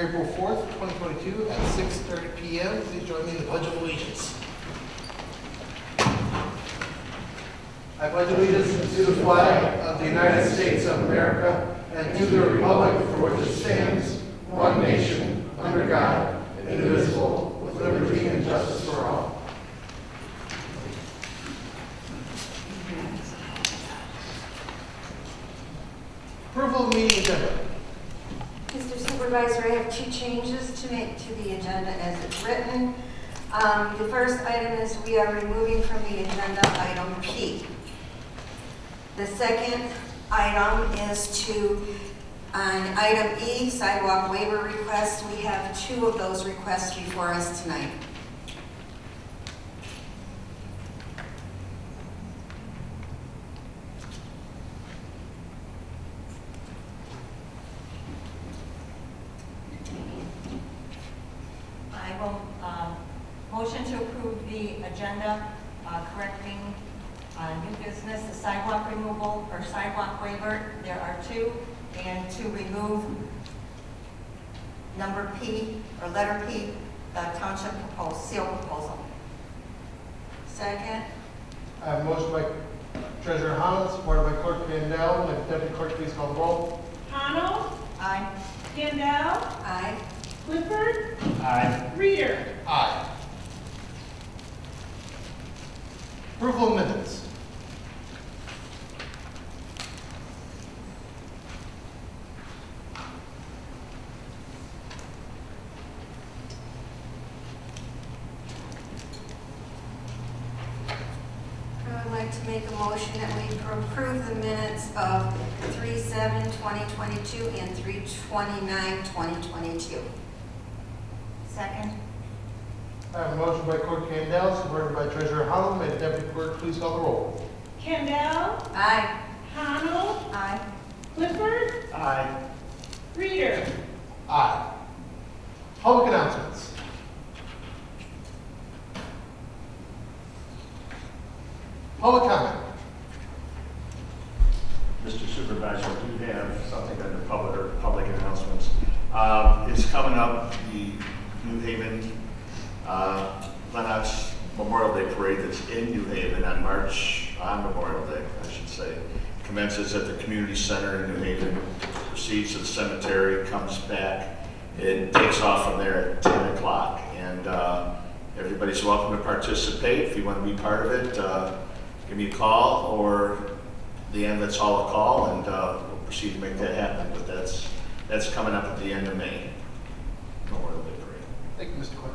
April 4th, 2022 at 6:30 p.m. Please join me in the Pledge of Allegiance. I pledge allegiance to the flag of the United States of America and to the republic for which it stands, one nation, under God, indivisible, with liberty and justice for all. Approval of meeting agenda. Mr. Supervisor, I have two changes to make to the agenda as it's written. The first item is we are removing from the agenda item P. The second item is on item E, sidewalk waiver request. We have two of those requests before us tonight. I will motion to approve the agenda, correcting new business, the sidewalk removal or sidewalk waiver. There are two, and to remove number P or letter P, the township proposed seal proposal. Second. I have a motion by Treasurer Hahn, supported by Clerk Vandell. May the Deputy Clerk please call the roll. Connell, Aye. Vandell, Aye. Clifford, Aye. Reader. Aye. Approval of minutes. I would like to make a motion that we approve the minutes of 3/7/2022 and 3/29/2022. Second. I have a motion by Clerk Vandell, supported by Treasurer Hahn. May the Deputy Clerk please call the roll. Kendall, Aye. Connell, Aye. Clifford, Aye. Reader. Aye. Public announcements. Public comment. Mr. Supervisor, I do have something under public announcements. It's coming up, the New Haven Lenox Memorial Day Parade that's in New Haven on Memorial Day, I should say. Commences at the Community Center in New Haven, proceeds to the cemetery, comes back. It takes off from there at 10 o'clock. And everybody's welcome to participate. If you want to be part of it, give me a call, or the ambulance hall a call, and we'll proceed to make that happen. But that's coming up at the end of May. Memorial Day Parade. Thank you, Mr. Clerk.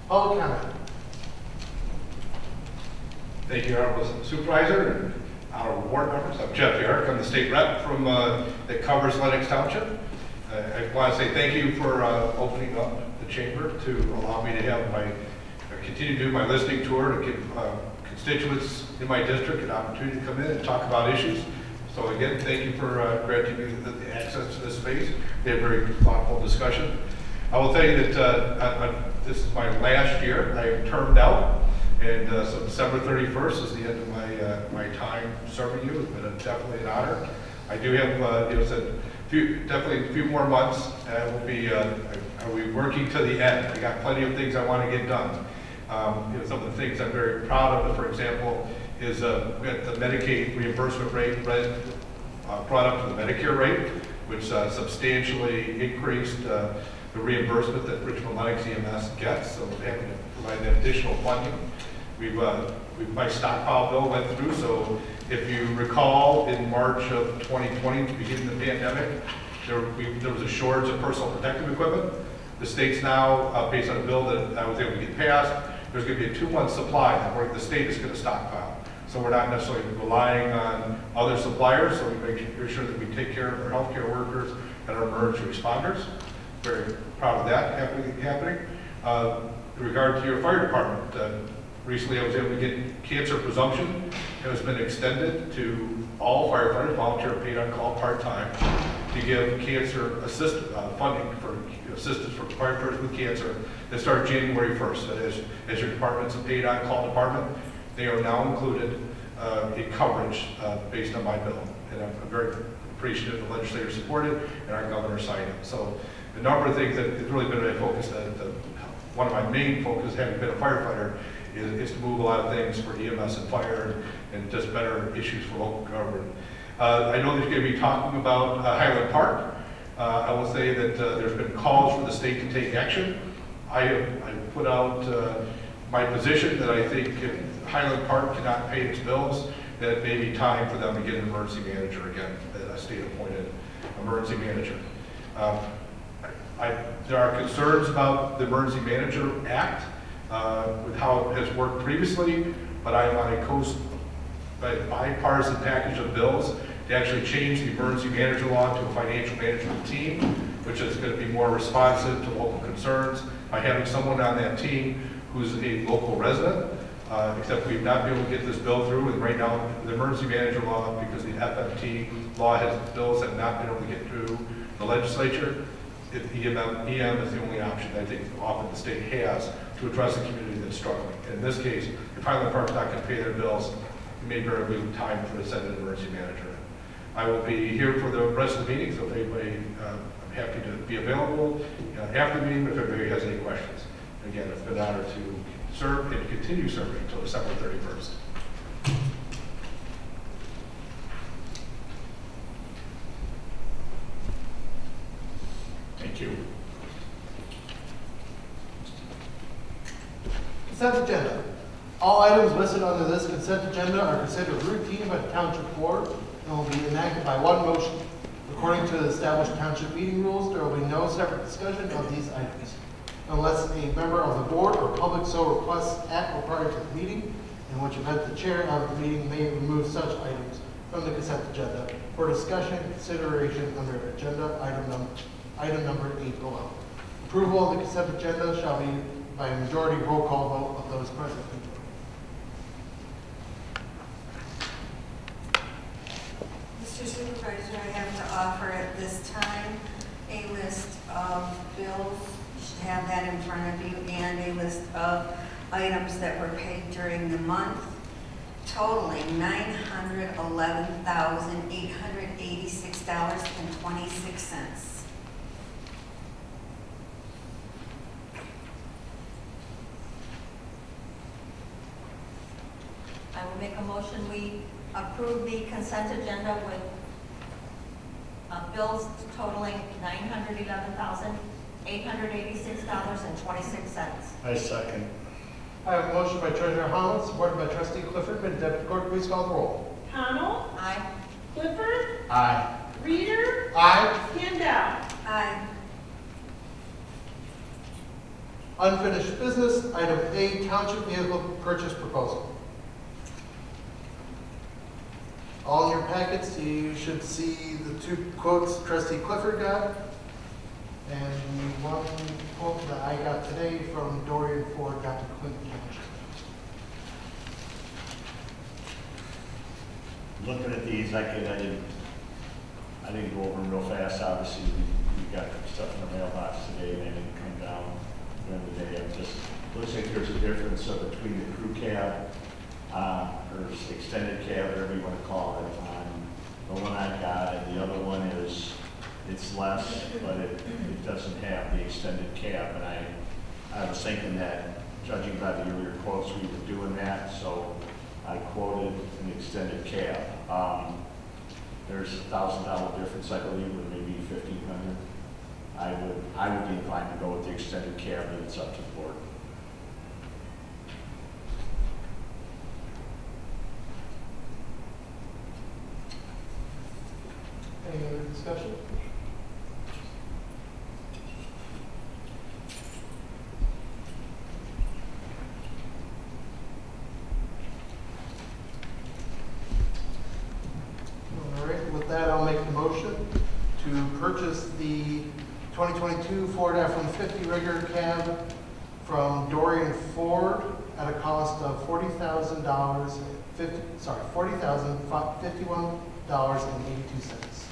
Public comment. Thank you, Honorable Supervisor and Honorable Board members. I'm Jeff Yarrick. I'm the state rep from that covers Lenox Township. I want to say thank you for opening up the chamber to allow me to have continue to do my listening tour to give constituents in my district an opportunity to come in and talk about issues. So again, thank you for granting me the access to this space. We had a very thoughtful discussion. I will tell you that this is my last year. I am termed out, and so December 31st is the end of my time serving you. It's been definitely an honor. I do have, definitely a few more months. I will be working to the end. I got plenty of things I want to get done. Some of the things I'm very proud of, for example, is we got the Medicaid reimbursement rate brought up to the Medicare rate, which substantially increased the reimbursement that Richmond Lenox EMS gets. So we're happy to provide that additional funding. My stockpile bill went through, so if you recall, in March of 2020, beginning of the pandemic, there was a shortage of personal protective equipment. The state's now, based on a bill that I was able to get passed, there's going to be a 2-month supply that the state is going to stockpile. So we're not necessarily relying on other suppliers, so we make sure that we take care of our healthcare workers and our emergency responders. Very proud of that happening. In regard to your fire department, recently I was able to get cancer presumption. It has been extended to all firefighters, volunteer, paid on call, part-time, to give cancer funding for assistance for firefighters with cancer that started January 1st. That is, as your department's a paid on call department, they are now included in coverage based on my bill. And I'm very appreciative the legislature supported and our governor signed it. So a number of things that has really been my focus. One of my main focus, having been a firefighter, is to move a lot of things for EMS and fire and just better issues for local government. I know that you're going to be talking about Highland Park. I will say that there's been calls for the state to take action. I put out my position that I think if Highland Park cannot pay its bills, that it may be time for them to get an emergency manager again, a state-appointed emergency manager. There are concerns about the Emergency Manager Act with how it has worked previously, but I'm on a bipartisan package of bills to actually change the emergency manager law to a financial management team, which is going to be more responsive to local concerns by having someone on that team who's a local resident. Except we've not been able to get this bill through, and right now the emergency manager law, because the FMT law bills have not been able to get through the legislature. EM is the only option I think often the state has to address a community that's struggling. And in this case, if Highland Park's not going to pay their bills, it may very well be time for the send an emergency manager. I will be here for the rest of the meeting, so if anybody, I'm happy to be available after the meeting if anybody has any questions. Again, it's been an honor to serve and continue serving until December 31st. Thank you. Consent agenda. All items listed under this consent agenda are considered routine by the Township Board and will be enacted by one motion. According to the established Township meeting rules, there will be no separate discussion of these items unless a member of the board or public so requests at or prior to the meeting, in which event the chair of the meeting may remove such items from the consent agenda for discussion and consideration under agenda item number 8 below. Approval of the consent agenda shall be by a majority roll call vote of those present. Mr. Supervisor, I have to offer at this time a list of bills. You should have that in front of you, and a list of items that were paid during the month, totaling $911,886.26. I will make a motion, we approve the consent agenda with bills totaling $911,886.26. I second. I have a motion by Treasurer Holland, supported by Trustee Clifford. May the Deputy Clerk please call the roll. Connell, Aye. Clifford, Aye. Reader, Aye. Kendall. Aye. Unfinished business, item A, Township Vehicle Purchase Proposal. All in your packets, you should see the two quotes Trustee Clifford got, and the one quote that I got today from Dorian Ford got to Clinton Township. Looking at these, I didn't go over them real fast. Obviously, we got stuff in the mailbox today, and they didn't come down during the day. Looks like there's a difference between the crew cab, or extended cab, whatever you want to call it, on the one I got, and the other one it's less, but it doesn't have the extended cab. And I was thinking that, judging by the earlier quotes, we were doing that, so I quoted an extended cab. There's $1,000 difference, I believe, or maybe $1,500. I would be inclined to go with the extended cab, but it's up to the board. Any other discussion? All right, with that, I'll make the motion to purchase the 2022 Ford F-150 regular cab from Dorian Ford at a cost of $40,051.82.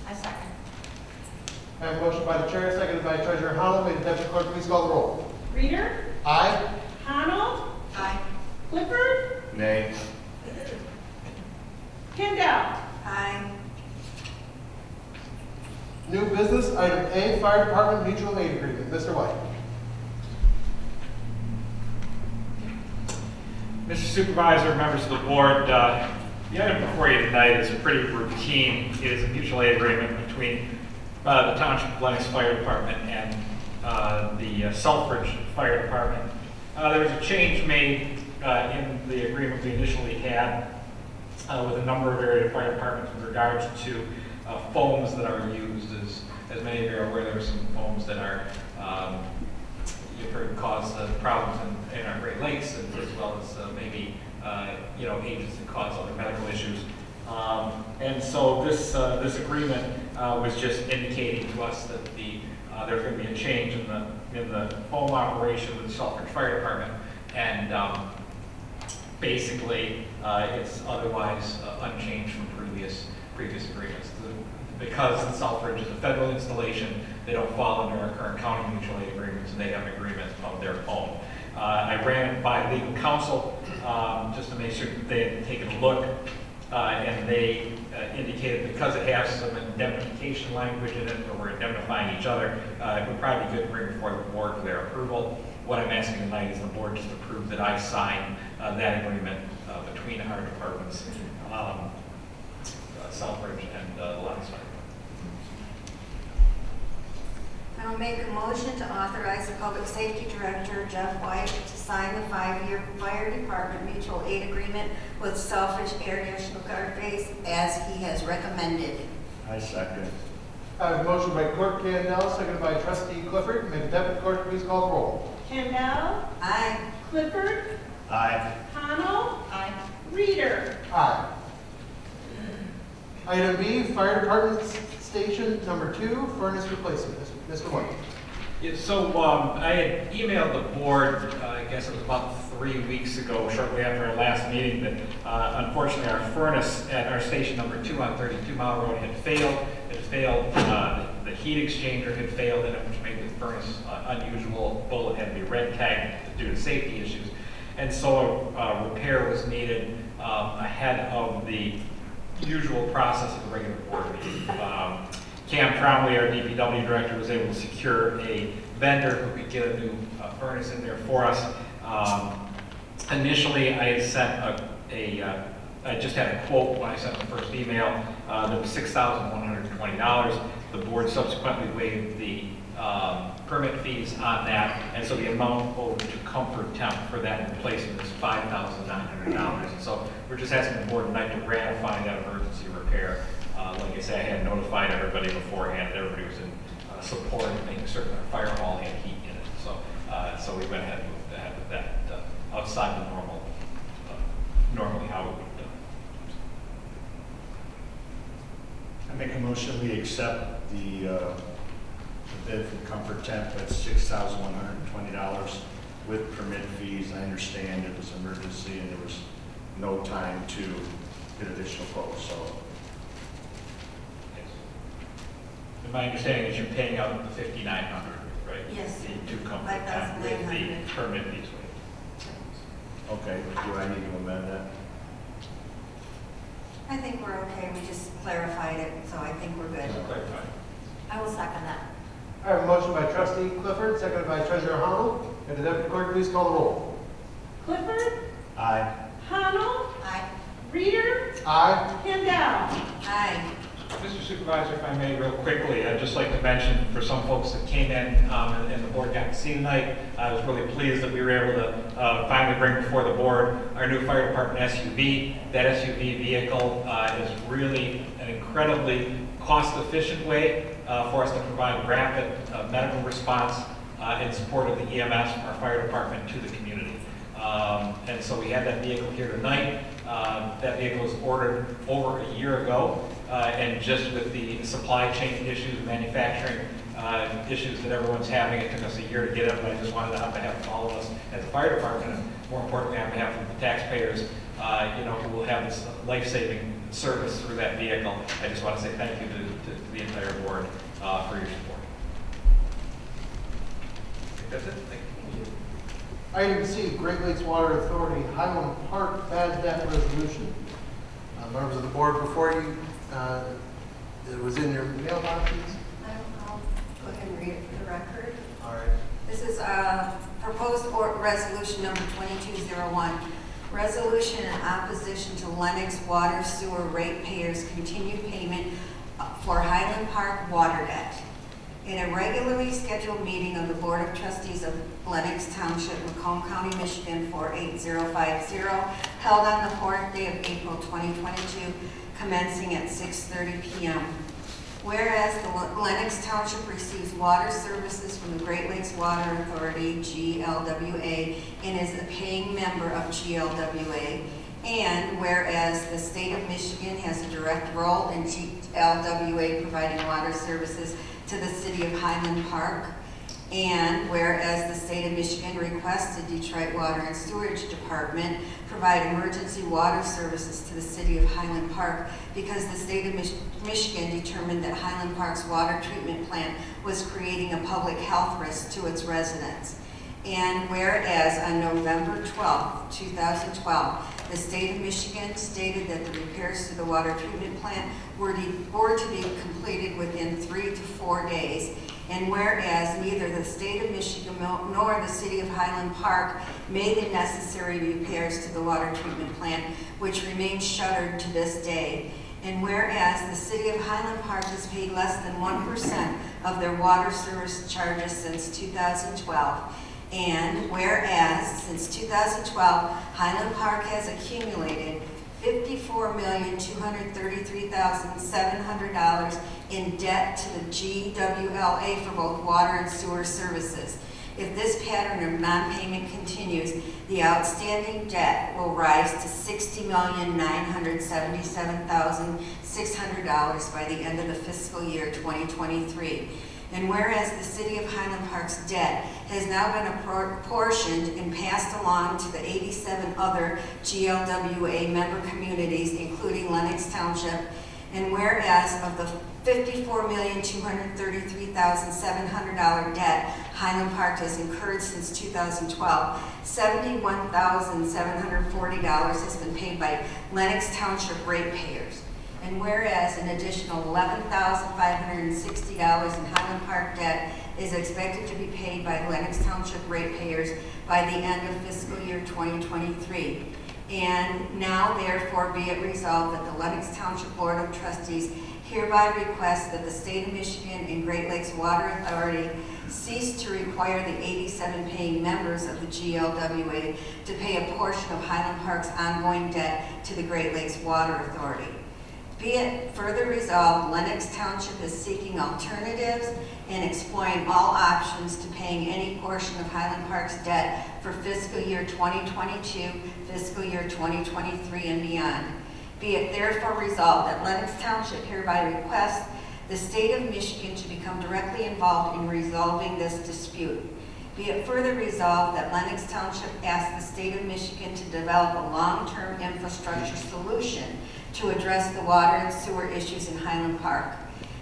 I second. I have a motion by the chair, seconded by Treasurer Holland. May the Deputy Clerk please call the roll. Reader, Aye. Connell, Aye. Clifford, Nay. Kendall. Aye. New business, item A, Fire Department Mutual Aid Agreement. Mr. White. Mr. Supervisor, members of the board, the item before you tonight is pretty routine. It is a mutual aid agreement between the Township of Lenox Fire Department and the Selfridge Fire Department. There was a change made in the agreement we initially had with a number of area fire departments with regards to foams that are used. As many of you are aware, there are some foams that are you've heard cause problems in our Great Lakes, and as well as maybe agents that cause other medical issues. And so this agreement was just indicating to us that there's going to be a change in the foam operation with the Selfridge Fire Department, and basically it's otherwise unchanged from previous agreements. Because the Selfridge is a federal installation, they don't fall under our current county mutual aid agreements, and they have an agreement of their own. I ran it by legal counsel just to make sure that they had taken a look, and they indicated because it has some indemnification language in it, where we're indemnifying each other, it would probably be good to bring before the board for their approval. What I'm asking tonight is the board just approve that I sign that agreement between our departments, Selfridge and the Lenox Fire. I'll make a motion to authorize the Public Safety Director, Jeff White, to sign the 5-year Fire Department Mutual Aid Agreement with Selfridge Air National Guard Base as he has recommended. I second. I have a motion by Clerk Candell, seconded by Trustee Clifford. May the Deputy Clerk please call the roll. Campbell, Aye. Clifford, Aye. Connell, Aye. Reader. Aye. Item B, Fire Department Station number 2, furnace replacement. Mr. White. Yeah, so I had emailed the board, I guess it was about 3 weeks ago, shortly after our last meeting, that unfortunately our furnace at our station number 2 on 32 Mile Road had failed. It failed, the heat exchanger had failed in it, which made the furnace unusual. Bullet had to be red tagged due to safety issues. And so a repair was needed ahead of the usual process of the regular board meeting. Cam Tromley, our DPW director, was able to secure a vendor who could get a new furnace in there for us. Initially, I had sent I just had a quote when I sent the first email that was $6,120. The board subsequently waived the permit fees on that, and so the amount owed to Comfort Temp for that replacement is $5,900. And so we're just asking the board tonight to ratify that emergency repair. Like I said, I had notified everybody beforehand. Everybody was in support of making certain our fire hall had heat in it. So we went ahead and moved ahead with that outside the normally how it would be done. I make a motion we accept the bid from Comfort Temp at $6,120 with permit fees. I understand it was an emergency and there was no time to get additional quotes, so. And my understanding is you're paying out the $5,900, right? Yes. To Comfort Temp with the permit fees. Okay, do I need to amend that? I think we're okay. We just clarified it, so I think we're good. Clarify. I will second that. I have a motion by Trustee Clifford, seconded by Treasurer Arnold. May the Deputy Clerk please call the roll. Clifford, Aye. Connell, Aye. Reader, Aye. Campbell. Aye. Mr. Supervisor, if I may, real quickly, I'd just like to mention for some folks that came in and the board got to see tonight, I was really pleased that we were able to finally bring before the board our new fire department SUV. That SUV vehicle is really an incredibly cost-efficient way for us to provide rapid medical response in support of the EMS from our fire department to the community. And so we had that vehicle here tonight. That vehicle was ordered over a year ago, and just with the supply chain issues, manufacturing issues that everyone's having, it took us a year to get it, but I just wanted to, on behalf of all of us at the fire department, and more importantly, on behalf of the taxpayers, who will have this life-saving service through that vehicle, I just want to say thank you to the entire board for your support. I think that's it. Thank you. Item C, Great Lakes Water Authority Highland Park bad debt resolution. Members of the board, before you, it was in your mailboxes. can read it for the record. All right. This is proposed resolution number 2201. Resolution in opposition to Lenox Water Sewer Ratepayers' continued payment for Highland Park water debt. In a regularly scheduled meeting of the Board of Trustees of Lenox Township, Macomb County, Michigan 48050, held on the 4th day of April 2022, commencing at 6:30 p.m. Whereas the Lenox Township receives water services from the Great Lakes Water Authority, GLWA, and is a paying member of GLWA, and whereas the state of Michigan has a direct role in GLWA providing water services to the city of Highland Park, and whereas the state of Michigan requested Detroit Water and Sewerage Department provide emergency water services to the city of Highland Park because the state of Michigan determined that Highland Park's water treatment plant was creating a public health risk to its residents. And whereas on November 12, 2012, the state of Michigan stated that the repairs to the water treatment plant were to be completed within 3 to 4 days, and whereas neither the state of Michigan nor the city of Highland Park made the necessary repairs to the water treatment plant, which remains shuttered to this day, and whereas the city of Highland Park has paid less than 1% of their water service charges since 2012, and whereas since 2012, Highland Park has accumulated $54,233,700 in debt to the GWLA for both water and sewer services. If this pattern of non-payment continues, the outstanding debt will rise to $60,977,600 by the end of the fiscal year 2023. And whereas the city of Highland Park's debt has now been apportioned and passed along to the 87 other GLWA member communities, including Lenox Township, and whereas of the $54,233,700 debt Highland Park has incurred since 2012, $71,740 has been paid by Lenox Township ratepayers. And whereas an additional $11,560 in Highland Park debt is expected to be paid by Lenox Township ratepayers by the end of fiscal year 2023. And now therefore be it resolved that the Lenox Township Board of Trustees hereby requests that the state of Michigan and Great Lakes Water Authority cease to require the 87 paying members of the GLWA to pay a portion of Highland Park's ongoing debt to the Great Lakes Water Authority. Be it further resolved, Lenox Township is seeking alternatives and exploring all options to paying any portion of Highland Park's debt for fiscal year 2022, fiscal year 2023, and beyond. Be it therefore resolved that Lenox Township hereby requests the state of Michigan to become directly involved in resolving this dispute. Be it further resolved that Lenox Township asks the state of Michigan to develop a long-term infrastructure solution to address the water and sewer issues in Highland Park.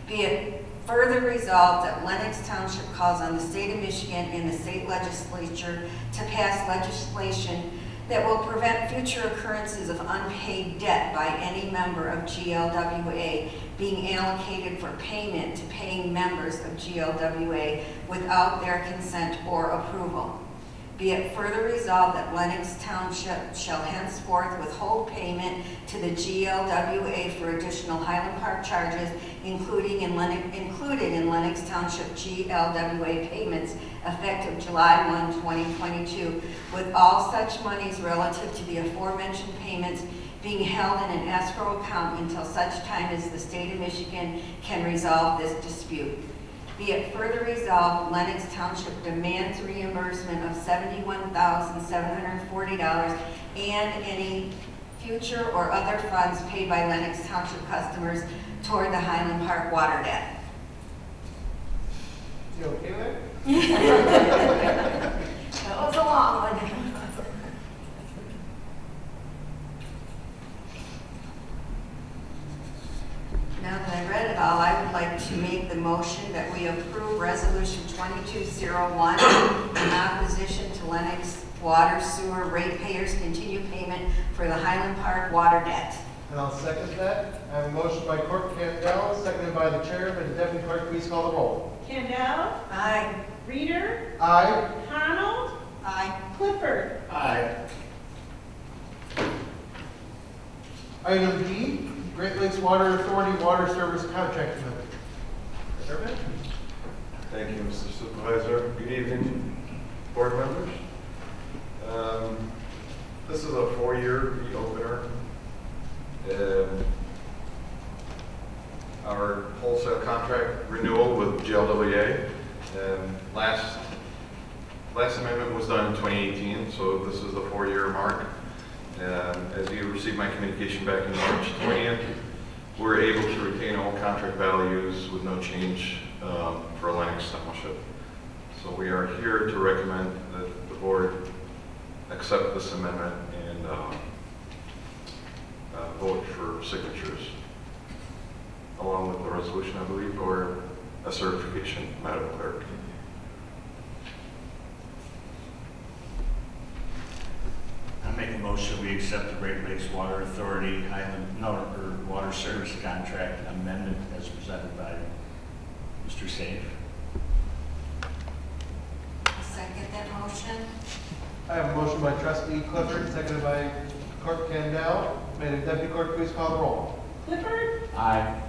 Be it further resolved that Lenox Township calls on the state of Michigan and the state legislature to pass legislation that will prevent future occurrences of unpaid debt by any member of GLWA being allocated for payment to paying members of GLWA without their consent or approval. Be it further resolved that Lenox Township shall henceforth withhold payment to the GLWA for additional Highland Park charges included in Lenox Township GLWA payments effective July 1, 2022, with all such monies relative to the aforementioned payments being held in an escrow account until such time as the state of Michigan can resolve this dispute. Be it further resolved, Lenox Township demands reimbursement of $71,740 and any future or other funds paid by Lenox Township customers toward the Highland Park water debt. You okay with it? That was a long one. Now that I read it all, I would like to make the motion that we approve Resolution 2201 in opposition to Lenox Water Sewer Ratepayers' continued payment for the Highland Park water debt. I And I'll second that. I have a motion by Clerk Candell, seconded by the chair. May the deputy clerk please call the roll. Candell, Aye. Reader, Aye. Arnold, Aye. Clifford. Aye. Item D, Great Lakes Water Authority Water Service Contract Amendment. Chairman? Thank you, Mr. Supervisor. Good evening, board members. This is a 4-year reopener. Our wholesale contract renewal with GLWA. Last amendment was done in 2018, so this is the 4-year mark. As you received my communication back in March 20th, we're able to retain all contract values with no change for Lenox Township. So we are here to recommend that the board accept this amendment and vote for signatures, along with the resolution, I believe, or a certification, Madam Clerk. I make a motion, we accept the Great Lakes Water Authority Water Service Contract Amendment as presented by Mr. Safe. I'll second that motion. I have a motion by trustee Clifford, seconded by Clerk Candell. May the deputy clerk please call the roll. Clifford, Aye.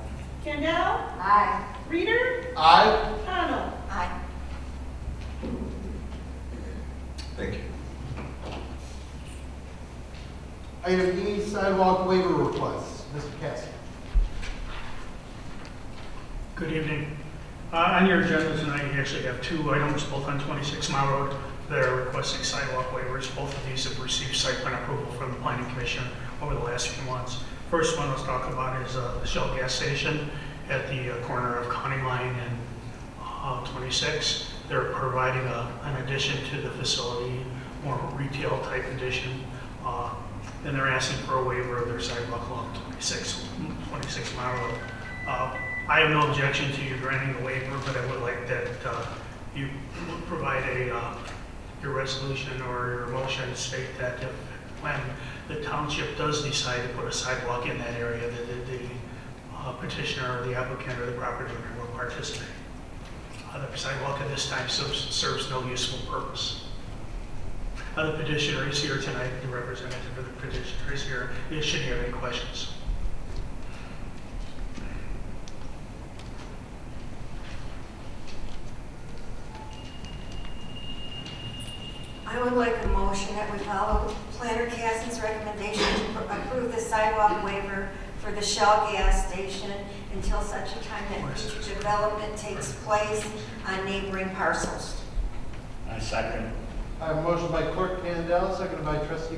Candell, Aye. Reader, Aye. Arnold. Aye. Thank you. Item E, sidewalk waiver requests. Mr. Cassidy. Good evening. On your agenda tonight, you actually have 2 items, both on 26 Mile Road, that are requesting sidewalk waivers. Both of these have received site plan approval from the Planning Commission over the last few months. First one let's talk about is the Shell gas station at the corner of County Line and 26. They're providing an addition to the facility, more retail type addition. And they're asking for a waiver of their sidewalk along 26 Mile Road. I have no objection to you granting the waiver, but I would like that you provide your resolution or your motion state that if, when the township does decide to put a sidewalk in that area, that the petitioner or the applicant or the property owner will participate. The sidewalk at this time serves no useful purpose. The petitioner is here tonight, the representative of the petitioner is here. Should you have any questions? I would like a motion that we follow Planner Caston's recommendation to approve the sidewalk waiver for the Shell gas station until such a time that future development takes place on neighboring parcels. I second. I have a motion by Clerk Candell, seconded by trustee.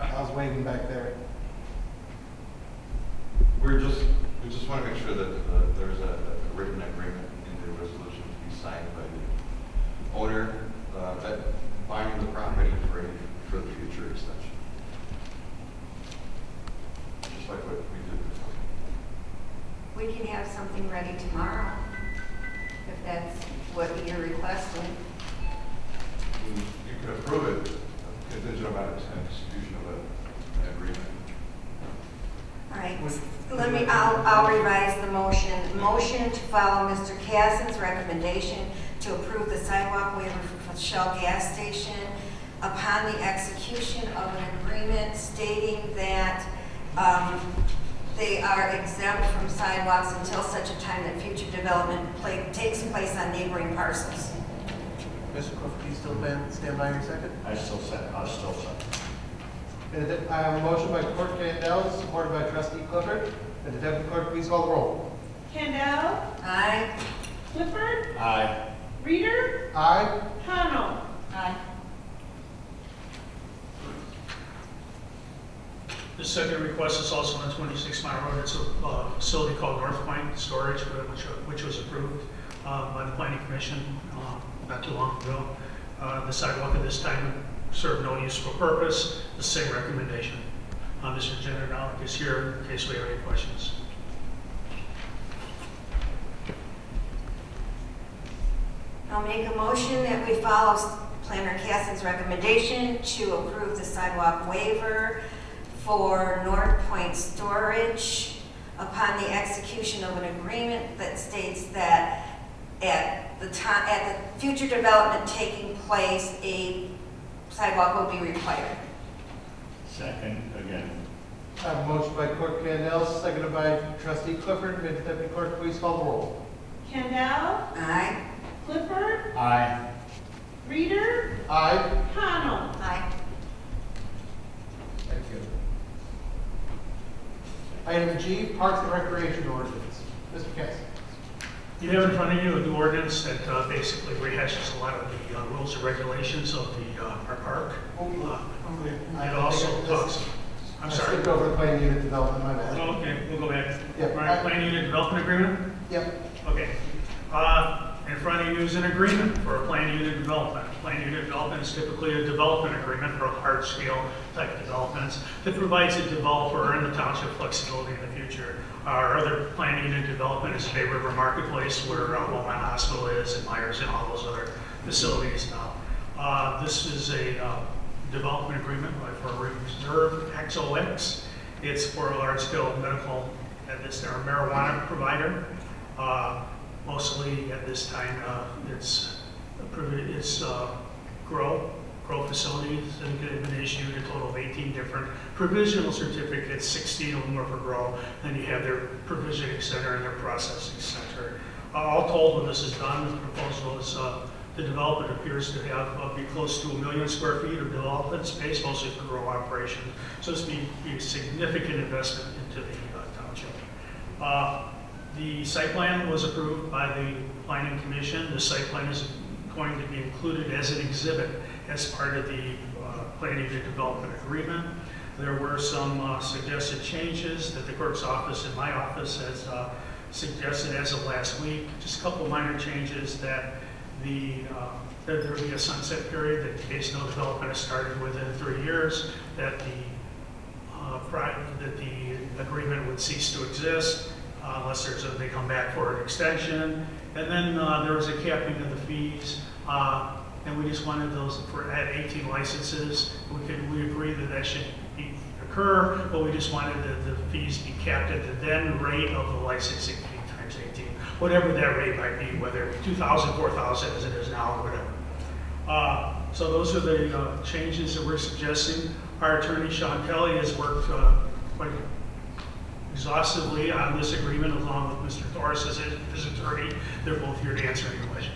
I was waving back there. We just want to make sure that there's a written agreement in the resolution to be signed by the owner that binding the property for the future extension. Just like what we did before. We can have something ready tomorrow, if that's what you're requesting. You can approve it contingent upon execution of an agreement. All right, I'll revise the motion. Motion to follow Mr. Caston's recommendation to approve the sidewalk waiver for Shell gas station upon the execution of an agreement stating that they are exempt from sidewalks until such a time that future development takes place on neighboring parcels. Mr. Clifford, do you still stand by your second? I'll still second. And I have a motion by Clerk Candell, supported by trustee Clifford. And the deputy clerk please call the roll. Candell, Aye. Clifford, Aye. Reader, Aye. Arnold. Aye. The second request is also on 26 Mile Road. It's a facility called North Point Storage, which was approved by the Planning Commission not too long ago. The sidewalk at this time served no useful purpose. The same recommendation. Mr. Generalic is here in case we have any questions. I'll make a motion that we follow Planner Caston's recommendation to approve the sidewalk waiver for North Point Storage upon the execution of an agreement that states that at the future development taking place, a sidewalk will be required. Second, again. I have a motion by Clerk Candell, seconded by Trustee Clifford. May the Deputy Clerk please call the roll. Kendall, Aye. Clifford, Aye. Reader, Aye. Connell. Aye. Thank you. Item G, Parks and Recreation Ordinance. Mr. Cassidy. You have in front of you a new ordinance that basically rehashes a lot of the rules and regulations of our park. It also talks, I'm I sorry. skipped over the planning unit development, my bad. Oh, okay, we'll go back. Yep. Right, plan unit development agreement? Yep. Okay. In front of you is an agreement for a plan unit development. Plan unit development is typically a development agreement for large-scale type developments that provides a developer and the township flexibility in the future. Our other plan unit development is Bay River Marketplace, where Beaumont Hospital is, and Myers, and all those other facilities now. This is a development agreement for Reserve XOX. It's for a large-scale medical, they're a marijuana provider. Mostly at this time, it's grow facilities, and have been issued a total of 18 different provisional certificates, 16 of them are for grow. Then you have their provisioning center and their processing center. All told, when this is done, the proposal is the development appears to have be close to 1 million square feet of development space, mostly for grow operation. So this be a significant investment into the township. The site plan was approved by the Planning Commission. The site plan is going to be included as an exhibit as part of the planning and development agreement. There were some suggested changes that the clerk's office and my office has suggested as of last week. Just a couple minor changes that that there be a sunset period, that in case no development is started within 3 years, that the agreement would cease to exist. Unless they come back for an extension. And then there was a capping of the fees, and we just wanted those at 18 licenses. We agree that should occur, but we just wanted the fees be capped at the then rate of the licensing fee times 18, whatever that rate might be, whether it be 2,000, 4,000 as it is now, or whatever. So those are the changes that we're suggesting. Our attorney Sean Kelly has worked quite exhaustively on this agreement along with Mr. Torres as his attorney. They're both here to answer any questions.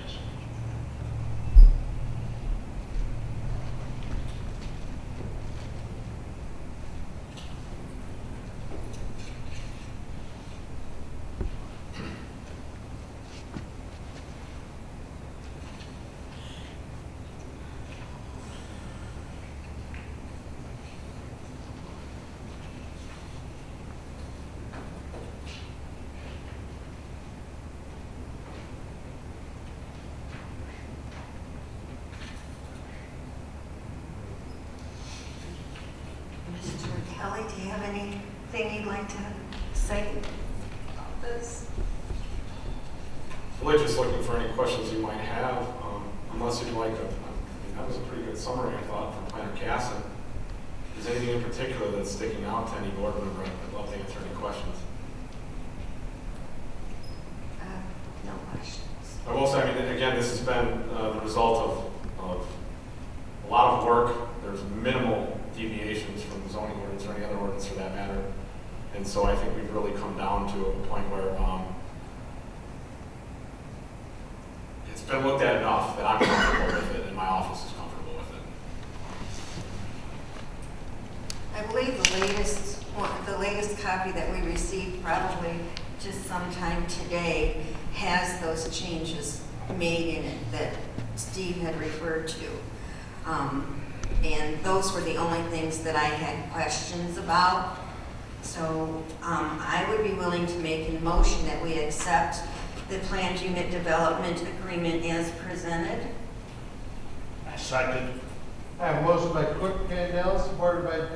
Mr. Kelly, do you have anything you'd like to say about this? Really just looking for any questions you might have, unless you'd like that was a pretty good summary, I thought, from Planner Casson. Is there anything in particular that's sticking out to any board member? I'd love to answer any questions. No questions. I will say, again, this has been the result of a lot of work. There's minimal deviations from the zoning ordinance or any other ordinance for that matter. And so I think we've really come down to a point where it's been looked at enough that I'm comfortable with it and my office is comfortable with it. I believe the latest copy that we received, probably just sometime today, has those changes made in it that Steve had referred to. And those were the only things that I had questions about. So I would be willing to make a motion that we accept the planned unit development agreement as presented. I second. I have a motion by Clerk Candell, supported by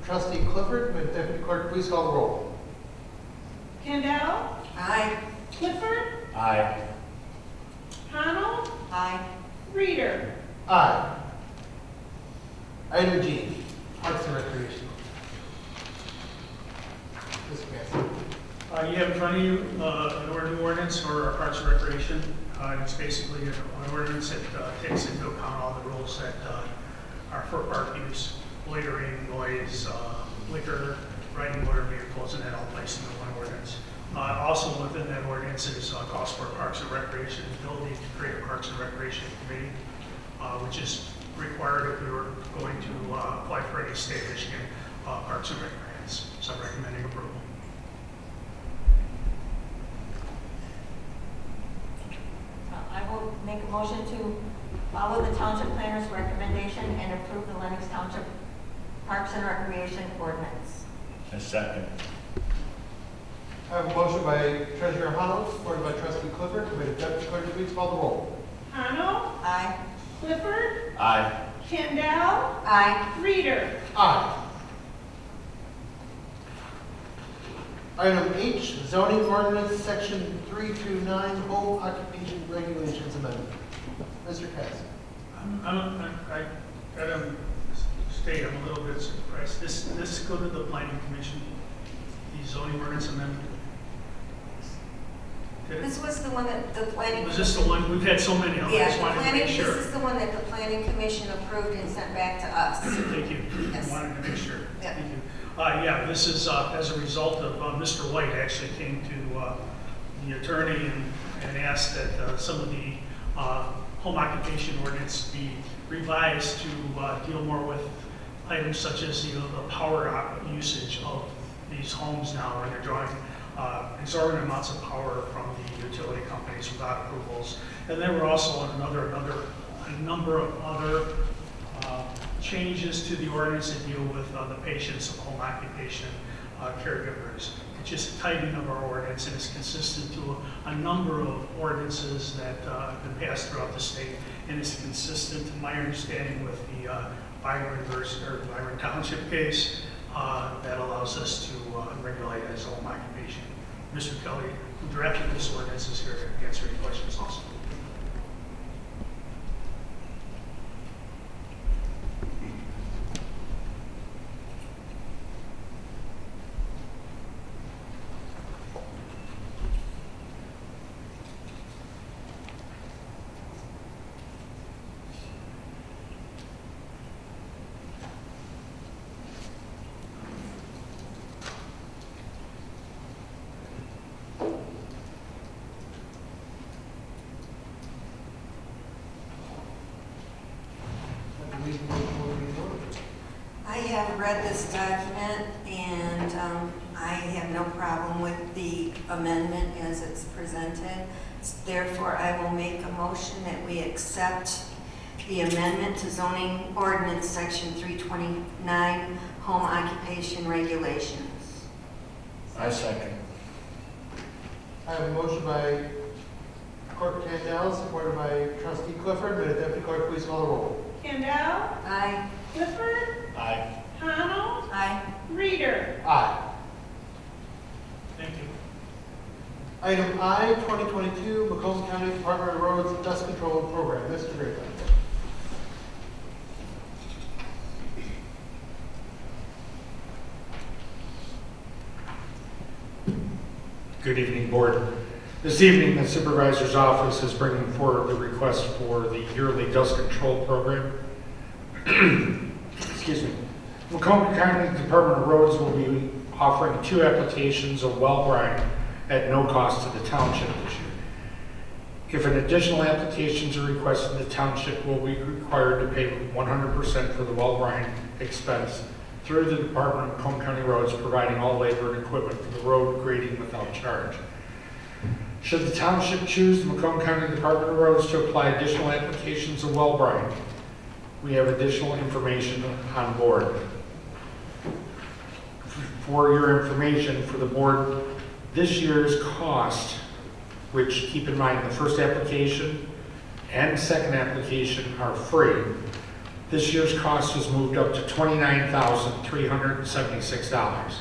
Trustee Clifford. May the Deputy Clerk please call the roll. Kendall, Aye. Clifford, Aye. Connell, Aye. Reader. Aye. Item G, Parks and Recreation. Mr. Gasko. You have in front of you an new ordinance for our Parks and Recreation. It's basically an ordinance that takes into account all the rules that are for park use, loitering, noise, liquor, riding motor vehicles, and that all placed into one ordinance. Also within that ordinance is calls for Parks and Recreation, the ability to create a Parks and Recreation Committee, which is required if we were going to apply for any state of Michigan Parks and Rec grants. So I'm recommending approval. I will make a motion to follow the township planner's recommendation and approve the Lenox Township Parks and Recreation Ordinance. A second. I have a motion by Treasurer Hunnell, supported by Trustee Clifford. May the Deputy Clerk please call the roll. Hamel, Aye. Clifford, Aye. Kendall, Aye. Reader. Aye. Item H, zoning ordinance, section 329, home occupation regulations amendment. Mr. Cass. I gotta state, I'm a little bit surprised. This go to the planning commission, the zoning ordinance amendment? Did it? This was the one that the planning. Was this the one, we've had so many of them, I Yeah, just the wanted to planning, make this sure. is the one that the planning commission approved and sent back to us. Thank you. Yes. I wanted to make sure. Yeah. Thank you. Yeah, this is as a result of Mr. White actually came to the attorney and asked that some of the home occupation ordinance be revised to deal more with items such as the power usage of these homes now, where they're drawing exorbitant amounts of power from the utility companies without approvals. And there were also a number of other changes to the ordinance that deal with the patients of home occupation caregivers. It's just a tightening of our ordinance, and it's consistent to a number of ordinances that have been passed throughout the state, and it's consistent, to my understanding, with the Byron Township case that allows us to regulate as home occupation. Mr. Kelly, who drafted this ordinance, is here to answer any questions also. I have read this document, and I have no problem with the amendment as it's presented. Therefore, I will make a motion that we accept the amendment to zoning ordinance section 329, home occupation regulations. I second. I have a motion by Clerk Kendall, supported by Trustee Clifford. May the Deputy Clerk please call the roll. Kendall, Aye. Clifford, Aye. Hamel, Aye. Reader. Aye. Thank you. Item I, 2022 Macomb County Department of Roads Dust Control Program. Mr. Grayson. Good evening, Board. This evening, the Supervisor's Office is bringing forward the request for the yearly dust control program. Excuse me. Macomb County Department of Roads will be offering 2 applications of well brine at no cost to the township this year. If an additional applications are requested, the township will be required to pay 100% for the well brine expense through the Department of Macomb County Roads, providing all labor and equipment for the road grading without charge. Should the township choose the Macomb County Department of Roads to apply additional applications of well brine, we have additional information on board. For your information, for the board, this year's cost, which keep in mind the first application and second application are free, this year's cost has moved up to $29,376.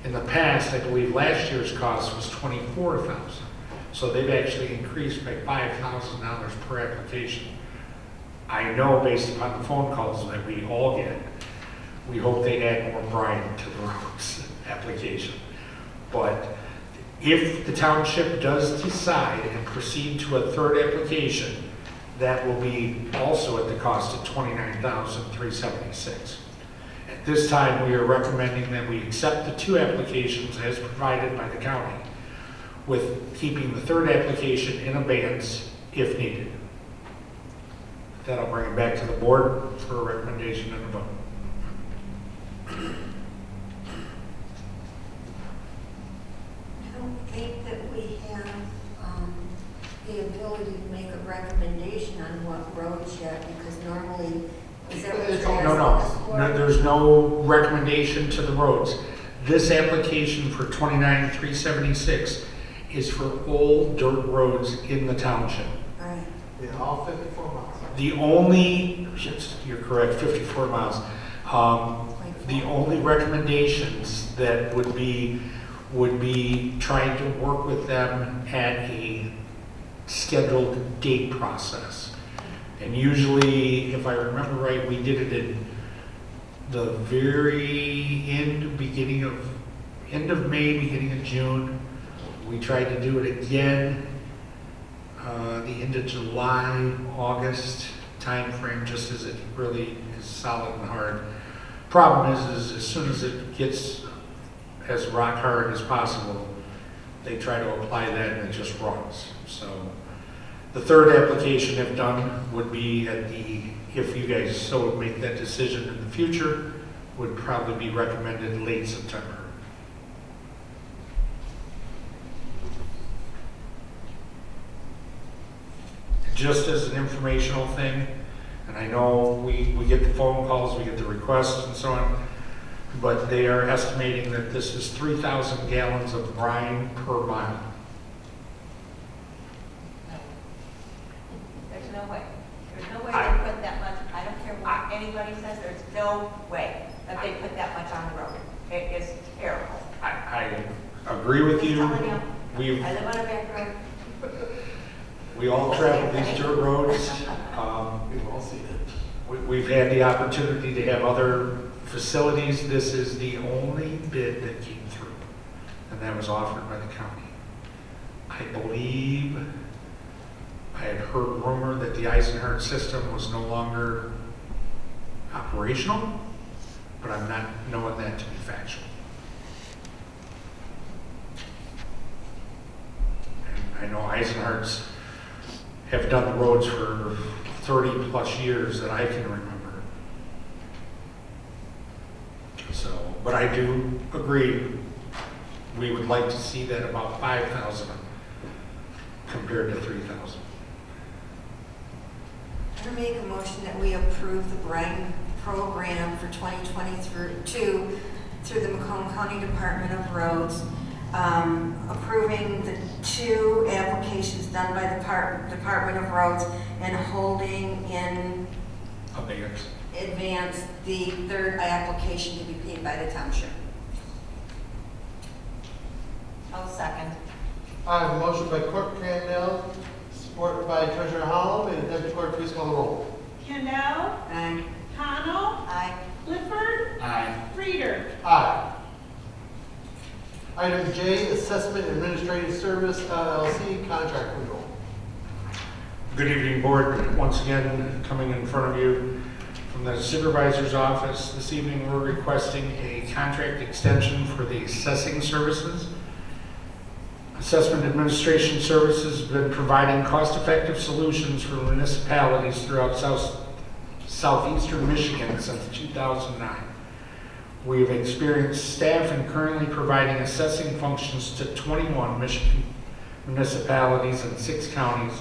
In the past, I believe last year's cost was $24,000. So they've actually increased by $5,000 per application. I know based upon the phone calls that we all get, we hope they add more brine to the roads application. But if the township does decide and proceed to a third application, that will be also at the cost of $29,376. At this time, we are recommending that we accept the 2 applications as provided by the county, with keeping the third application in abeyance if needed. That'll bring it back to the board for a recommendation and a vote. I don't think that we have the ability to make a recommendation on what roads yet, because normally, is that what you're asking No, us for? no, there's no recommendation to the roads. This application for $29,376 is for all dirt roads in the township. Right. Yeah, all 54 miles. The only, yes, you're correct, 54 miles. The only recommendations that would be trying to work with them at a scheduled date process. And usually, if I remember right, we did it in the very end of May, beginning of June. We tried to do it again the end of July, August timeframe, just as it really is solid and hard. Problem is as soon as it gets as rock hard as possible, they try to apply that and it just runs. So the third application, if done, would be if you guys so make that decision in the future, would probably be recommended late September. Just as an informational thing, and I know we get the phone calls, we get the requests and so on, but they are estimating that this is 3,000 gallons of brine per mile. There's no way. There's no way they put that much, I don't care what anybody says, there's no way that they put that much on the road. It is terrible. I agree with you. I'm telling you, We've, I live on a back road. we all travel these dirt roads. We've all seen it. We've had the opportunity to have other facilities. This is the only bid that came through, and that was offered by the county. I believe I had heard rumor that the Eisenhower system was no longer operational, but I'm not knowing that to be factual. And I know Eisenhower's have done the roads for 30 plus years that I can remember. So, but I do agree, we would like to see that about 5,000 compared to 3,000. I'm going to make a motion that we approve the brine program for 2022 through the Macomb County Department of Roads, approving the 2 applications done by the Department of Roads and holding in advance the 3rd application to be paid by the township. I'll second. I have a motion by Clerk Crandell, supported by Treasurer Holland. May the Deputy Clerk please call the roll. Kendall, Aye. Connell, Aye. Clifford, Aye. Reader. Aye. Item J, Assessment Administrative Service LLC Contract Renewal. Good evening, Board. Once again, coming in front of you from the Supervisor's Office. This evening, we're requesting a contract extension for the assessing services. Assessment Administration Services has been providing cost-effective solutions for municipalities throughout southeastern Michigan since 2009. We have experienced staff and currently providing assessing functions to 21 Michigan municipalities and 6 counties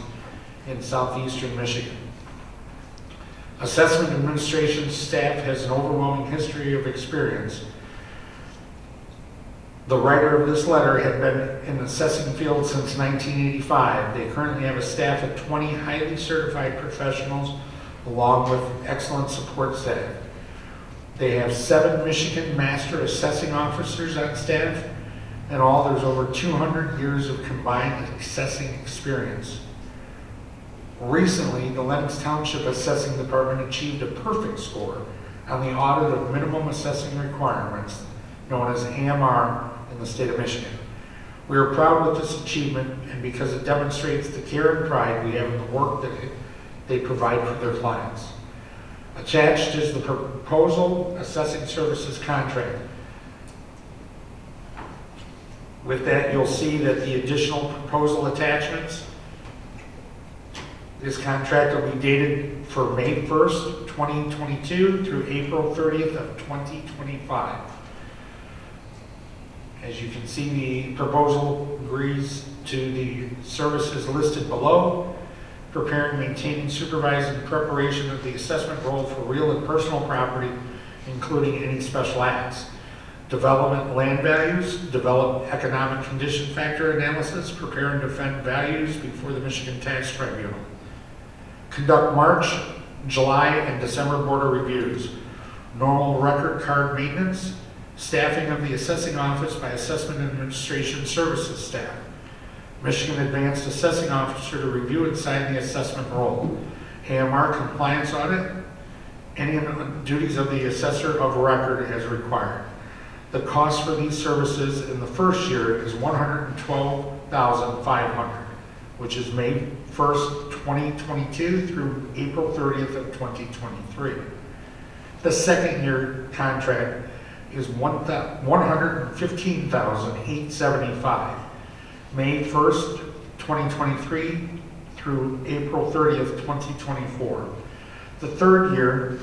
in southeastern Michigan. Assessment Administration staff has an overwhelming history of experience. The writer of this letter had been in the assessing field since 1985. They currently have a staff of 20 highly certified professionals along with excellent support staff. They have 7 Michigan Master Assessing Officers on staff. In all, there's over 200 years of combined assessing experience. Recently, the Lenox Township Assessing Department achieved a perfect score on the audit of minimum assessing requirements, known as AMR, in the state of Michigan. We are proud of this achievement and because it demonstrates the care and pride we have in the work that they provide for their clients. Attached is the proposal assessing services contract. With that, you'll see that the additional proposal attachments. This contract will be dated for May 1st, 2022 through April 30th of 2025. As you can see, the proposal agrees to the services listed below: preparing, maintaining, supervising preparation of the assessment roll for real and personal property, including any special acts; development land values, develop economic condition factor analysis, prepare and defend values before the Michigan Tax Tribunal; conduct March, July, and December border reviews; normal record card maintenance; staffing of the assessing office by assessment and administration services staff; Michigan Advanced Assessing Officer to review and sign the assessment roll; AMR compliance audit; any duties of the assessor of record as required. The cost for these services in the first year is $112,500, which is May 1st, 2022 through April 30th of 2023. The second year contract is $115,875, May 1st, 2023 through April 30th, 2024. The third year,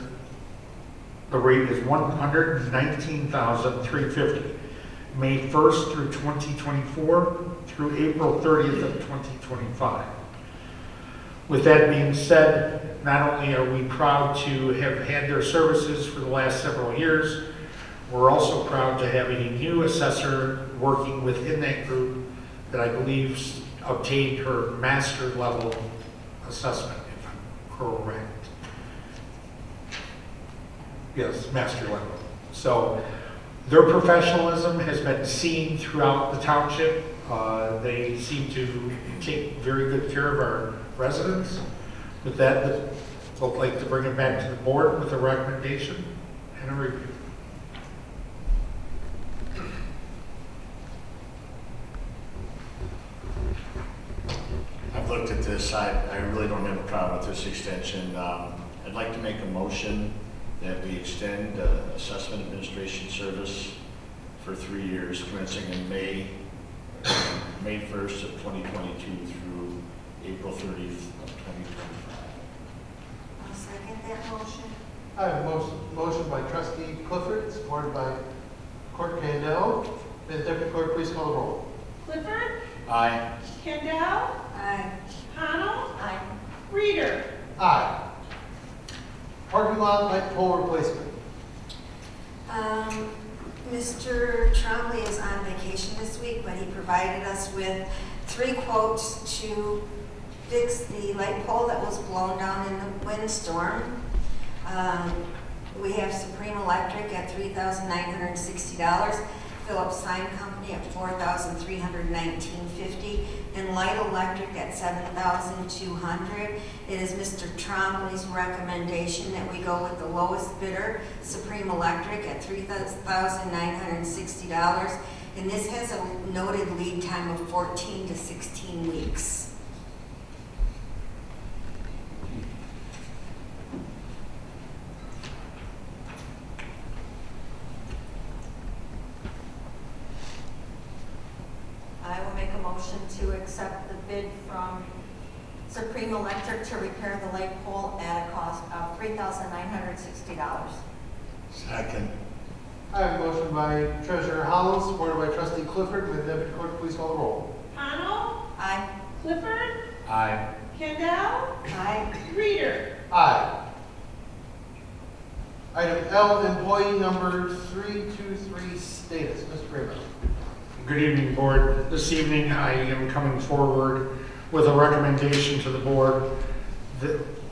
the rate is $119,350, May 1st through 2024 through April 30th of 2025. With that being said, not only are we proud to have had their services for the last several years, we're also proud to have a new assessor working within that group that I believe obtained her master level assessment, if I'm correct. Yes, master level. So their professionalism has been seen throughout the township. They seem to take very good care of our residents. With that, I'd like to bring it back to the board with a recommendation and a review. I've looked at this. I really don't have a problem with this extension. I'd like to make a motion that we extend assessment administration service for 3 years, commencing in May 1st of 2022 through April 30th of 2025. I'll second that motion. I have a motion by trustee Clifford, supported by Clerk Kandel. May the deputy clerk please call the roll. Clifford, Aye. Kendall, Aye. Connell, Aye. Reader. Aye. Parking lot light pole replacement. Mr. Trombley is on vacation this week, but he provided us with 3 quotes to fix the light pole that was blown down in the windstorm. We have Supreme Electric at $3,960, Phillips Sign Company at $4,319.50, and Light Electric at $7,200. It is Mr. Trombley's recommendation that we go with the lowest bidder, Supreme Electric, at $3,960, and this has a noted lead time of 14 to 16 weeks. I will make a motion to accept the bid from Supreme Electric to repair the light pole at a cost of $3,960. Second. I have a motion by Treasurer Hollow, supported by trustee Clifford. May the deputy clerk please call the roll. Connell, Aye. Clifford, Aye. Kendall, Aye. Reader. Aye. Item L, employee number 323 status. Mr. Freeman. Good evening, board. This evening, I am coming forward with a recommendation to the board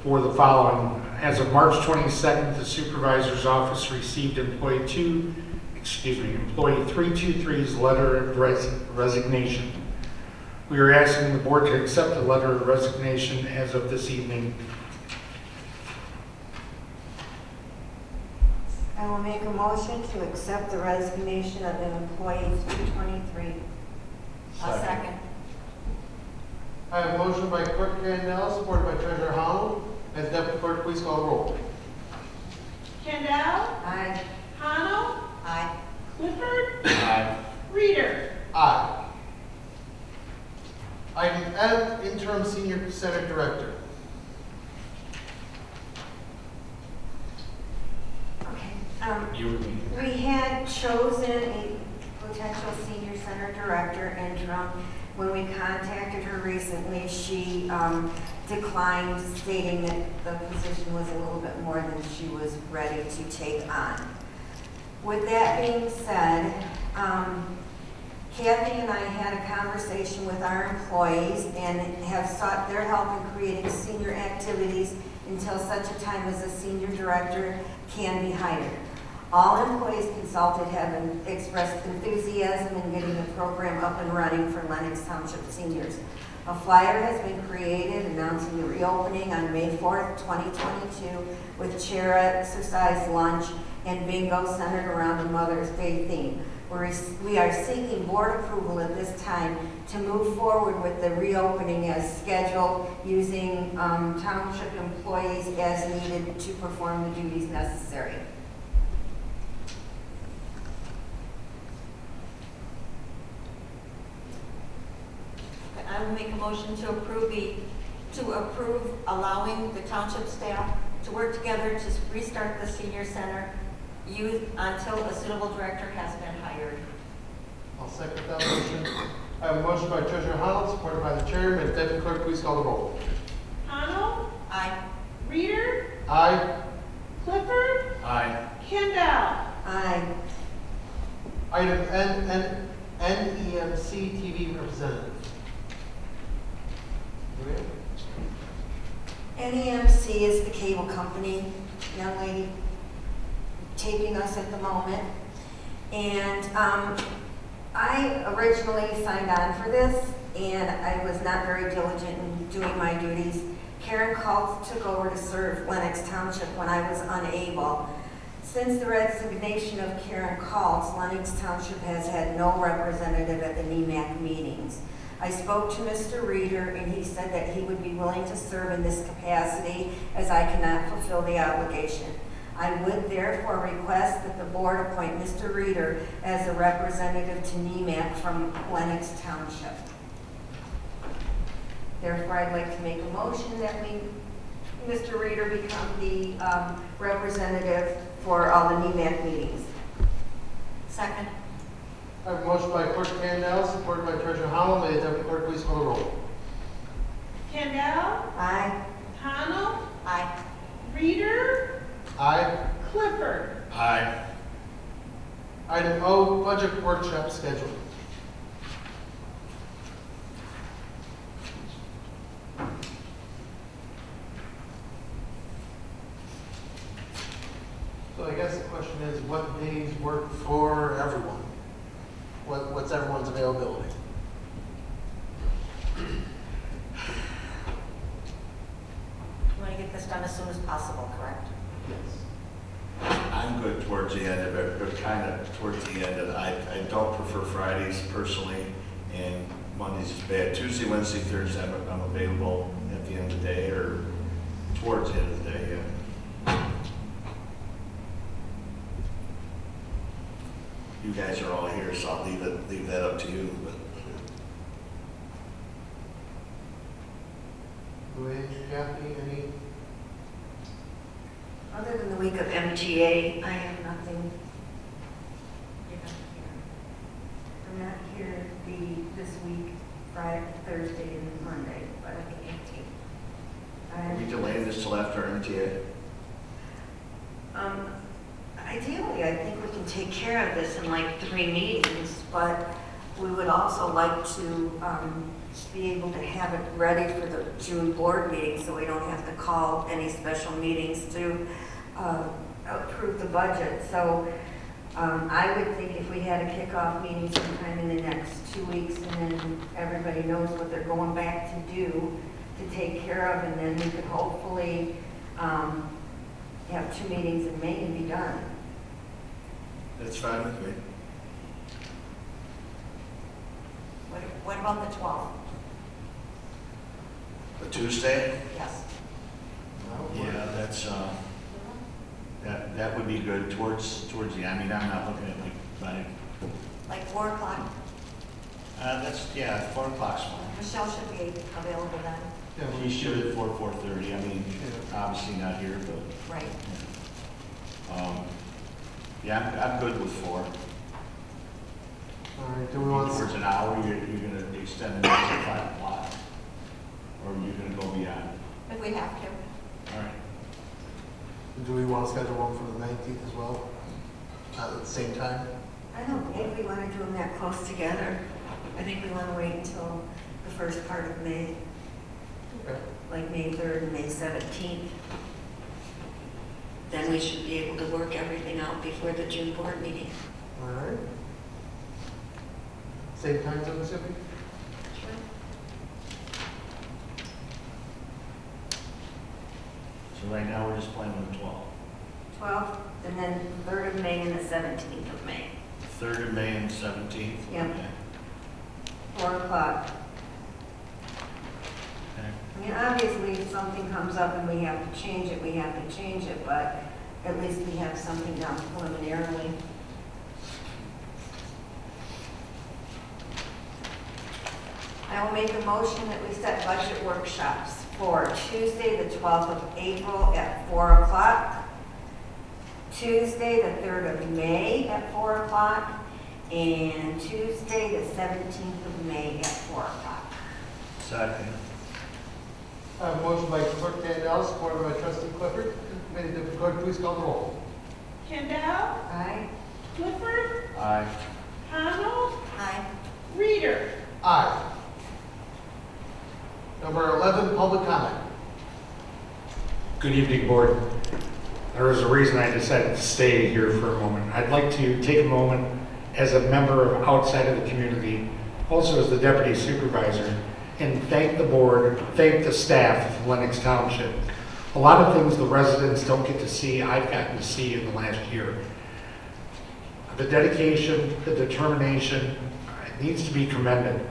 for the following. As of March 22nd, the supervisor's office received employee 323's letter of resignation. We are asking the board to accept the letter of resignation as of this evening. I will make a motion to accept the resignation of the employee 323. I'll second. I have a motion by Clerk Kandel, supported by Treasurer Holland. As Deputy Clerk, please call the roll. Kendall? Aye. Kano? Aye. Clifford? Aye. Reader? Aye. Item F, Interim Senior Center Director. Okay. You and me. We had chosen a potential senior center director interim. When we contacted her recently, she declined, stating that the position was a little bit more than she was ready to take on. With that being said, Kathy and I had a conversation with our employees and have sought their help in creating senior activities until such a time as a senior director can be hired. All employees consulted have expressed enthusiasm in getting the program up and running for Lenox Township seniors. A flyer has been created announcing the reopening on May 4th, 2022 with chair exercise, lunch, and bingo centered around the Mother's Day theme. We are seeking board approval at this time to move forward with the reopening as scheduled, using township employees as needed to perform the duties necessary. I will make a motion to approve allowing the township staff to work together to restart the senior center youth until a suitable director has been hired. I'll second that motion. I have a motion by Treasurer Holland, supported by the Chairman. Deputy Clerk, please call the roll. Kano? Aye. Reader? Aye. Clifford? Aye. Kendall? Aye. Item N, NEMC TV representative. Do we have- NEMC is the cable company, young lady taping us at the moment. And I originally signed on for this, and I was not very diligent in doing my duties. Karen Kaltz took over to serve Lenox Township when I was unable. Since the resignation of Karen Kaltz, Lenox Township has had no representative at the NEMAC meetings. I spoke to Mr. Reader, and he said that he would be willing to serve in this capacity as I cannot fulfill the obligation. I would therefore request that the board appoint Mr. Reader as a representative to NEMAC from Lenox Township. Therefore, I'd like to make a motion that Mr. Reader become the representative for all the NEMAC meetings. Second. I have a motion by Clerk Kandel, supported by Treasurer Holland. May the Deputy Clerk please call the roll. Kendall? Aye. Kano? Aye. Reader? Aye. Clifford? Aye. Item O, budget workshop schedule. So I guess the question is, what days work for everyone? What's everyone's availability? You want to get this done as soon as possible, correct? I'm good towards the end of it, but kind of towards the end of it. I don't prefer Fridays personally, and Mondays is bad. Tuesday, Wednesday, Thursday, I'm available at the end of the day or towards the end of the day, yeah. You guys are all here, so I'll leave that up to you, but. Louise, Kathy, any? Other than the week of MTA, I have nothing. I'm not here this week, Friday, Thursday, and Monday, but I think 18th. Are we delaying this till after MTA? Ideally, I think we can take care of this in like 3 meetings, but we would also like to be able to have it ready for the June board meeting, so we don't have to call any special meetings to approve the budget. So I would think if we had a kickoff meeting sometime in the next 2 weeks, and then everybody knows what they're going back to do to take care of, and then we could hopefully have 2 meetings in May and be done. That's fine with me. What about the 12th? The Tuesday? Yes. Yeah, that's, that would be good towards the, I mean, I'm not looking at Like 4 o'clock? that's, yeah, 4 o'clock's fine. Michelle should be available then. Yeah, We should at 4:30, I mean, obviously not here, but, Right. yeah, I'm good with 4. All right, do we want, Towards an hour, you're gonna extend it to 5 o'clock? Or you're gonna go beyond? If we have to. All right. do we want to schedule one for the 19th as well? At the same time? I don't think we want to do them that close together. I think we want to wait until the first part of May, Okay. like May 3rd and May 17th. Then we should be able to work everything out before the June board meeting. All right. Same time zone, Mississippi? So right now, we're just planning on the 12th. 12th, and then 3rd of May and the 17th of May. 3rd of May and 17th? Yep. Okay. 4 o'clock. Okay. I mean, obviously, if something comes up and we have to change it, we have to change it, but at least we have something down preliminarily. I will make a motion that we set budget workshops for Tuesday, the 12th of April at 4 o'clock, Tuesday, the 3rd of May at 4 o'clock, and Tuesday, the 17th of May at 4 o'clock. Second. Motion by Clerk Dandel, supported by Trustee Clifford. May the clerk please call the roll. Kendall, Aye? Clifford, Aye. Connell, Aye. Reader. Aye. Number 11, public comment. Good evening, Board. There was a reason I decided to stay here for a moment. I'd like to take a moment as a member of outside of the community, also as the Deputy Supervisor, and thank the Board, thank the staff of Lenox Township. A lot of things the residents don't get to see, I've gotten to see in the last year. The dedication, the determination, it needs to be commended.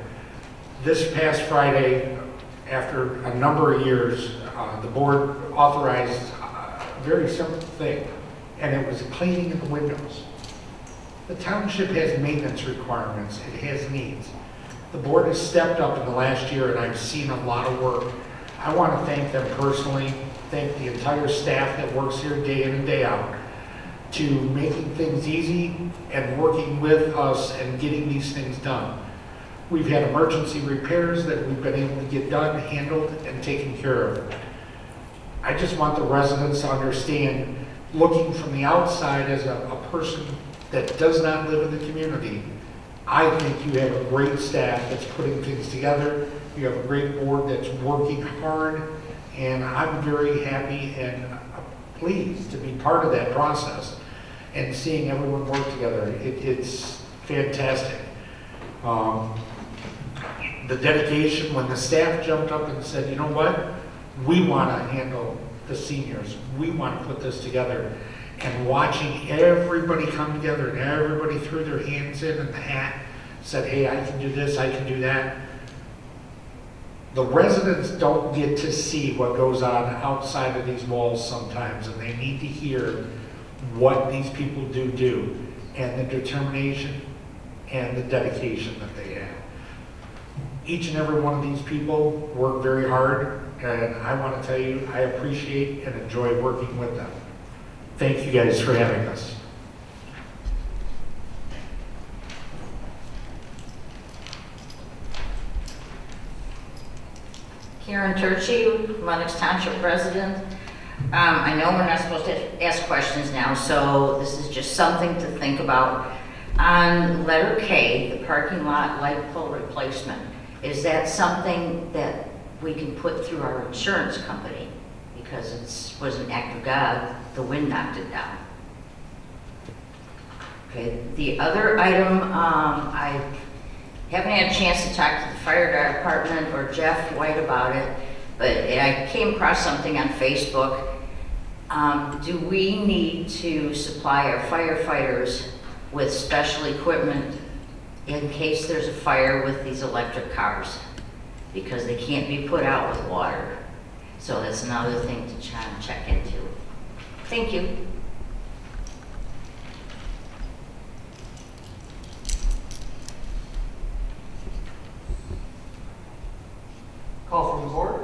This past Friday, after a number of years, the Board authorized a very simple thing, and it was cleaning of the windows. The township has maintenance requirements, it has needs. The Board has stepped up in the last year, and I've seen a lot of work. I want to thank them personally, thank the entire staff that works here day in and day out, to making things easy and working with us and getting these things done. We've had emergency repairs that we've been able to get done, handled, and taken care of. I just want the residents to understand, looking from the outside as a person that does not live in the community, I think you have a great staff that's putting things together. You have a great board that's working hard, and I'm very happy and pleased to be part of that process and seeing everyone work together. It's fantastic. The dedication, when the staff jumped up and said, you know what, we want to handle the seniors, we want to put this together, and watching everybody come together and everybody threw their hands in and the hat, said, hey, I can do this, I can do that. The residents don't get to see what goes on outside of these walls sometimes, and they need to hear what these people do, and the determination and the dedication that they have. Each and every one of these people work very hard, and I want to tell you, I appreciate and enjoy working with them. Thank you guys for having us. Karen Turchi, Lenox Township resident. I know we're not supposed to ask questions now, so this is just something to think about. On letter K, the parking lot light pole replacement, is that something that we can put through our insurance company? Because it was an act of God, the wind knocked it down. Okay, the other item, I haven't had a chance to talk to the fire department or Jeff White about it, but I came across something on Facebook. Do we need to supply our firefighters with special equipment in case there's a fire with these electric cars, because they can't be put out with water. So that's another thing to check into. Thank you. Call from the board.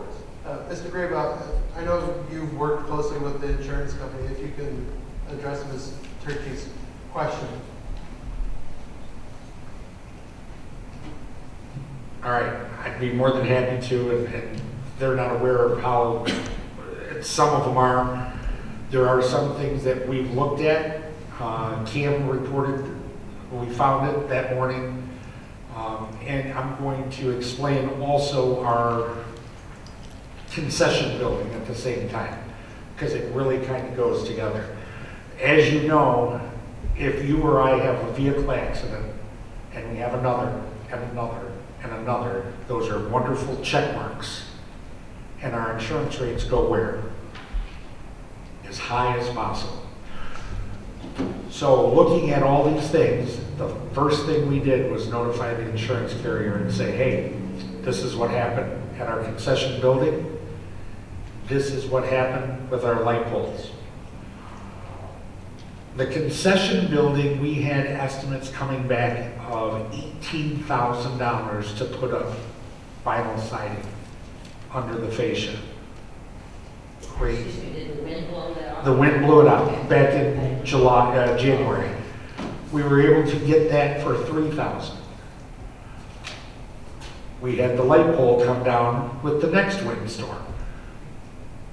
Mr. Graybaugh, I know you've worked closely with the insurance company. If you can address Ms. Turkey's question. All right, I'd be more than happy to, and they're not aware of how, some of them are. There are some things that we've looked at. Cam reported, we found it that morning. And I'm going to explain also our concession building at the same time, because it really kind of goes together. As you know, if you or I have a vehicle accident, and we have another, and another, and another, those are wonderful check marks. And our insurance rates go where? As high as possible. So looking at all these things, the first thing we did was notify the insurance carrier and say, hey, this is what happened at our concession building. This is what happened with our light poles. The concession building, we had estimates coming back of $18,000 to put up vinyl siding under the fascia. Crazy. Excuse me, did the wind blow that off? The wind blew it out back in January. We were able to get that for $3,000. We had the light pole come down with the next windstorm.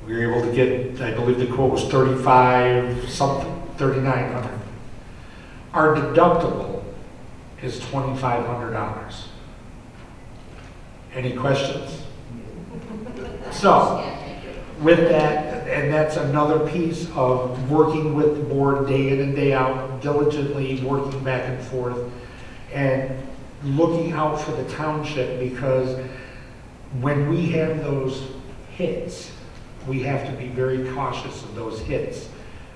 We were able to get, I believe the quote was 35 something, 3,900. Our deductible is $2,500. Any questions? So, with that, and that's another piece of working with the board day in and day out, diligently working back and forth, and looking out for the township, because when we have those hits, we have to be very cautious of those hits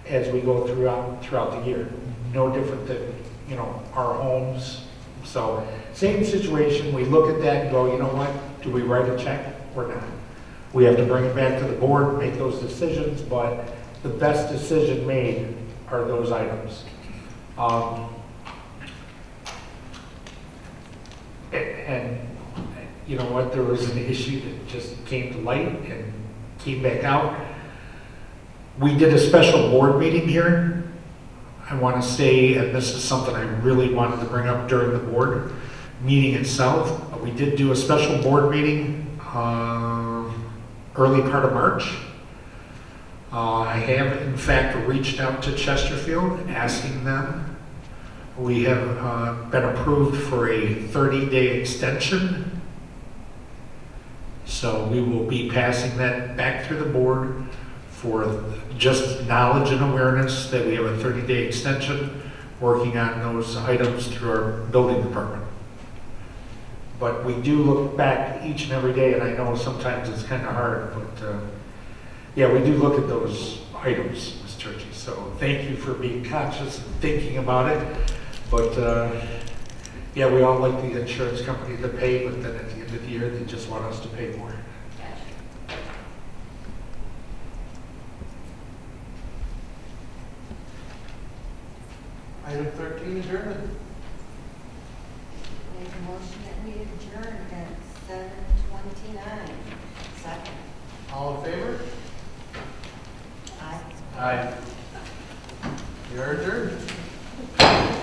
as we go throughout the year. No different than, you know, our homes. So, same situation, we look at that and go, you know what, do we write a check or not? We have to bring it back to the board, make those decisions, but the best decision made are those items. And you know what, there was an issue that just came to light and came back out. We did a special board meeting here. I want to say, and this is something I really wanted to bring up during the board meeting itself. We did do a special board meeting early part of March. I have, in fact, reached out to Chesterfield asking them. We have been approved for a 30-day extension. So we will be passing that back through the board for just knowledge and awareness that we have a 30-day extension, working on those items through our building department. But we do look back each and every day, and I know sometimes it's kind of hard, but yeah, we do look at those items, Ms. Turkey. So thank you for being conscious and thinking about it. But yeah, we all like the insurance company to pay, but then at the end of the year, they just want us to pay more. Item 13, adjournment. Make a motion that we adjourn at 7:29. Second. All in favor? Aye. Aye. We are adjourned.